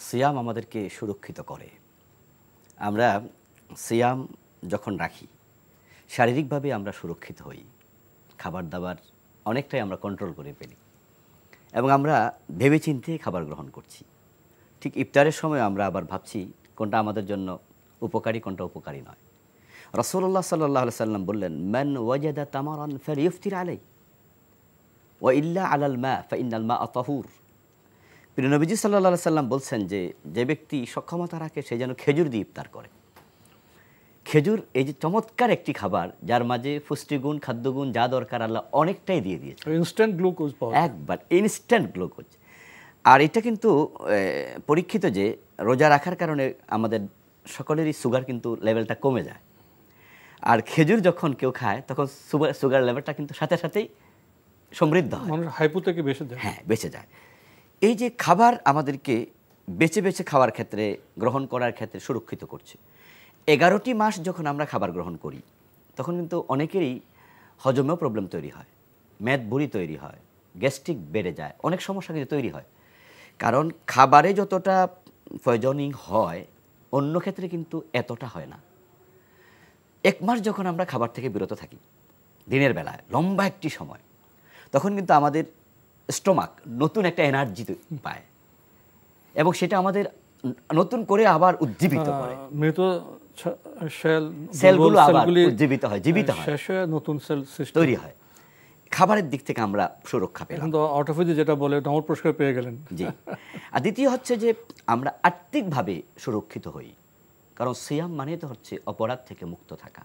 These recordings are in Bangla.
সিয়াম আমাদেরকে সুরক্ষিত করে। আমরা সিয়াম যখন রাখি শারীরিকভাবে আমরা সুরক্ষিত হই, খাবার দাবার অনেকটাই আমরা কন্ট্রোল করে ফেলি এবং আমরা ভেবেচিন্তে খাবার গ্রহণ করছি। ঠিক ইফতারের সময় আমরা আবার ভাবছি কোনটা আমাদের জন্য উপকারী কোনটা উপকারী নয়। রাসূলুল্লাহ সাল্লাল্লাহু আলাইহি সাল্লাম বললেন, মান ওয়াজাদা তামারান ফালিইফতির আলাই ওয়া ইল্লা আলাল মা ফাইন্নাল মা তাহুর। প্রিয় নবীজি সাল্লাল্লাহু আলাইহি সাল্লাম বলছেন যে ব্যক্তি সক্ষমতা রাখে সে যেন খেজুর দিয়ে ইফতার করে। খেজুর এই যে চমৎকার একটি খাবার, যার মাঝে পুষ্টিগুণ খাদ্যগুণ যা দরকার আল্লাহ অনেকটাই দিয়ে দিয়েছে। ইনস্ট্যান্ট গ্লুকোজ পাওয়া যায়, একবার ইনস্ট্যান্ট গ্লুকোজ। আর এটা কিন্তু পরীক্ষিত যে রোজা রাখার কারণে আমাদের সকলেরই সুগার কিন্তু লেভেলটা কমে যায়। আর খেজুর যখন কেউ খায় তখন সুগার লেভেলটা কিন্তু সাথে সাথেই সমৃদ্ধ হয়, মানুষ হাইপো থেকে বেঁচে যায়। হ্যাঁ, বেঁচে যায়। এই যে খাবার আমাদেরকে বেছে বেছে খাওয়ার ক্ষেত্রে, গ্রহণ করার ক্ষেত্রে সুরক্ষিত করছে। 11টি মাস যখন আমরা খাবার গ্রহণ করি তখন কিন্তু অনেকেরই হজমেও প্রবলেম তৈরি হয়, মেদ ভুঁড়ি তৈরি হয়, গ্যাস্ট্রিক বেড়ে যায়, অনেক সমস্যা কিন্তু তৈরি হয়। কারণ খাবারে যতটা পয়জনিং হয় অন্য ক্ষেত্রে কিন্তু এতটা হয় না। 1 মাস যখন আমরা খাবার থেকে বিরত থাকি দিনের বেলায় লম্বা একটি সময়, তখন কিন্তু আমাদের স্টোমাক নতুন একটা এনার্জি পায় এবং সেটা আমাদের নতুন করে আবার উজ্জীবিত করে। মৃত সেলগুলো আবার উজ্জীবিত হয়, জীবিত হয়, শেষে নতুন সেল তৈরি হয়। খাবারের দিক থেকে আমরা সুরক্ষা পেলাম। এখন তো অটোফিজি যেটা বলে নোবেল পুরস্কার পেয়ে গেলেন। জি। আর দ্বিতীয় হচ্ছে যে আমরা আত্মিকভাবে সুরক্ষিত হই, কারণ সিয়াম মানে তো হচ্ছে অপরাধ থেকে মুক্ত থাকা।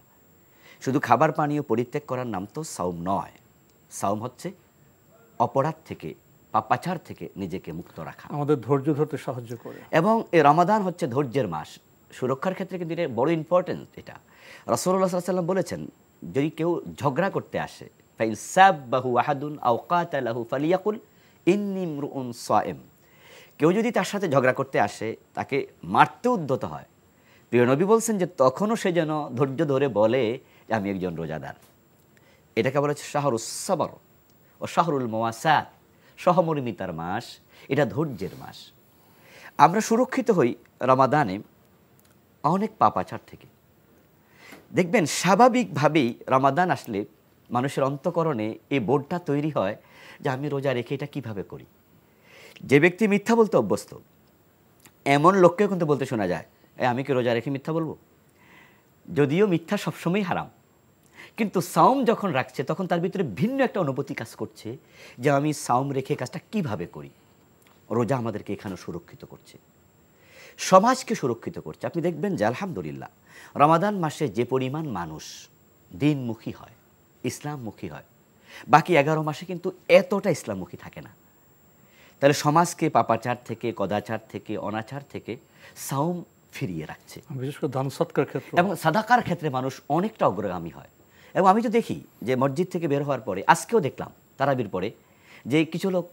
শুধু খাবার পানীয় পরিত্যাগ করার নাম তো সাওম নয়। সাওম হচ্ছে অপরাধ থেকে, পাপাচার থেকে নিজেকে মুক্ত রাখা, আমাদের ধৈর্য ধরতে সাহায্য করে। এবং এই রমাদান হচ্ছে ধৈর্যের মাস। সুরক্ষার ক্ষেত্রে কিন্তু এটা বড় ইম্পর্টেন্ট। এটা রাসূলুল্লাহ সাল্লাল্লাহু আলাইহি ওয়াসাল্লাম বলেছেন, যদি কেউ ঝগড়া করতে আসে, ফাইন সাব্বাহু আহাদুন আও কাতালাহু ফালিয়াকুল ইন্নী ইমরুউন সায়েম। কেউ যদি তার সাথে ঝগড়া করতে আসে, তাকে মারতে উদ্যত হয়, প্রিয় নবী বলছেন যে তখনও সে যেন ধৈর্য ধরে বলে যে আমি একজন রোজাদার। এটাকে বলা হচ্ছে শাহরুস সাবর ও শাহরুল মুওয়াসাত, সহমর্মিতার মাস, এটা ধৈর্যের মাস। আমরা সুরক্ষিত হই রমাদানে অনেক পাপাচার থেকে। দেখবেন স্বাভাবিকভাবেই রমাদান আসলে মানুষের অন্তঃকরণে এই বোধটা তৈরি হয় যে আমি রোজা রেখে এটা কীভাবে করি। যে ব্যক্তি মিথ্যা বলতে অভ্যস্ত, এমন লোককেও কিন্তু বলতে শোনা যায়, আমি কি রোজা রেখে মিথ্যা বলবো? যদিও মিথ্যা সবসময় হারাম, কিন্তু সাওম যখন রাখছে তখন তার ভিতরে ভিন্ন একটা অনুভূতি কাজ করছে যে আমি সাওম রেখে কাজটা কিভাবে করি। রোজা আমাদেরকে এখানে সুরক্ষিত করছে, সমাজকে সুরক্ষিত করছে। আপনি দেখবেন যে আলহামদুলিল্লাহ রমাদান মাসে যে পরিমাণ মানুষ দিনমুখী হয়, ইসলামমুখী হয়, বাকি 11 মাসে কিন্তু এতটা ইসলামমুখী থাকে না। তাহলে সমাজকে পাপাচার থেকে, কদাচার থেকে, অনাচার থেকে সাওম ফিরিয়ে রাখছে। বিশেষ করে দান সৎকার ক্ষেত্রে এবং সাদাকার ক্ষেত্রে মানুষ অনেকটা অগ্রগামী হয়। এবং আমি তো দেখি যে মসজিদ থেকে বের হওয়ার পরে, আজকেও দেখলাম তারাবির পরে, যে কিছু লোক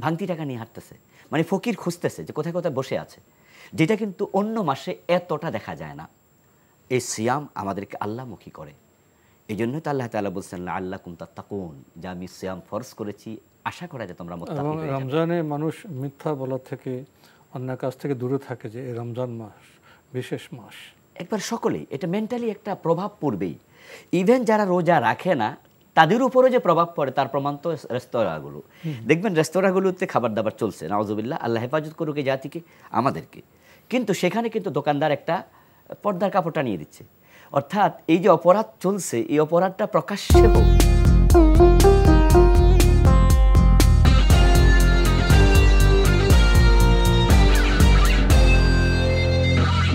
ভাঙতি টাকা নিয়ে হাঁটতেছে, মানে ফকির খুঁজতেছে যে কোথায় কোথায় বসে আছে, যেটা কিন্তু অন্য মাসে এতটা দেখা যায় না। এই সিয়াম আমাদেরকে আল্লাহমুখী করে। এই জন্যই তো আল্লাহ তাআলা বলছেন লাআল্লাকুম তাত্তাকুন, যে আমি সিয়াম ফরজ করেছি, আশা করা যায় তোমরা মুত্তাকি হয়ে যাবে। রমজানে মানুষ মিথ্যা বলা থেকে, অন্যায় কাজ থেকে দূরে থাকে, যে এই রমজান মাস বিশেষ মাস। একবার সকলেই এটা মেন্টালি একটা প্রভাব পড়বেই। ইভেন যারা রোজা রাখে না তাদের উপরও যে প্রভাব পড়ে তার প্রমাণ তো রেস্তোরাঁগুলো। দেখবেন রেস্তোরাঁগুলোতে খাবার দাবার চলছে, নাউজুবিল্লাহ, আল্লাহ হেফাজত করুক এই জাতিকে, আমাদেরকে। কিন্তু সেখানে কিন্তু দোকানদার একটা পর্দার কাপড়টা নিয়ে দিচ্ছে। অর্থাৎ এই যে অপরাধ চলছে, এই অপরাধটা প্রকাশ্যে হোক।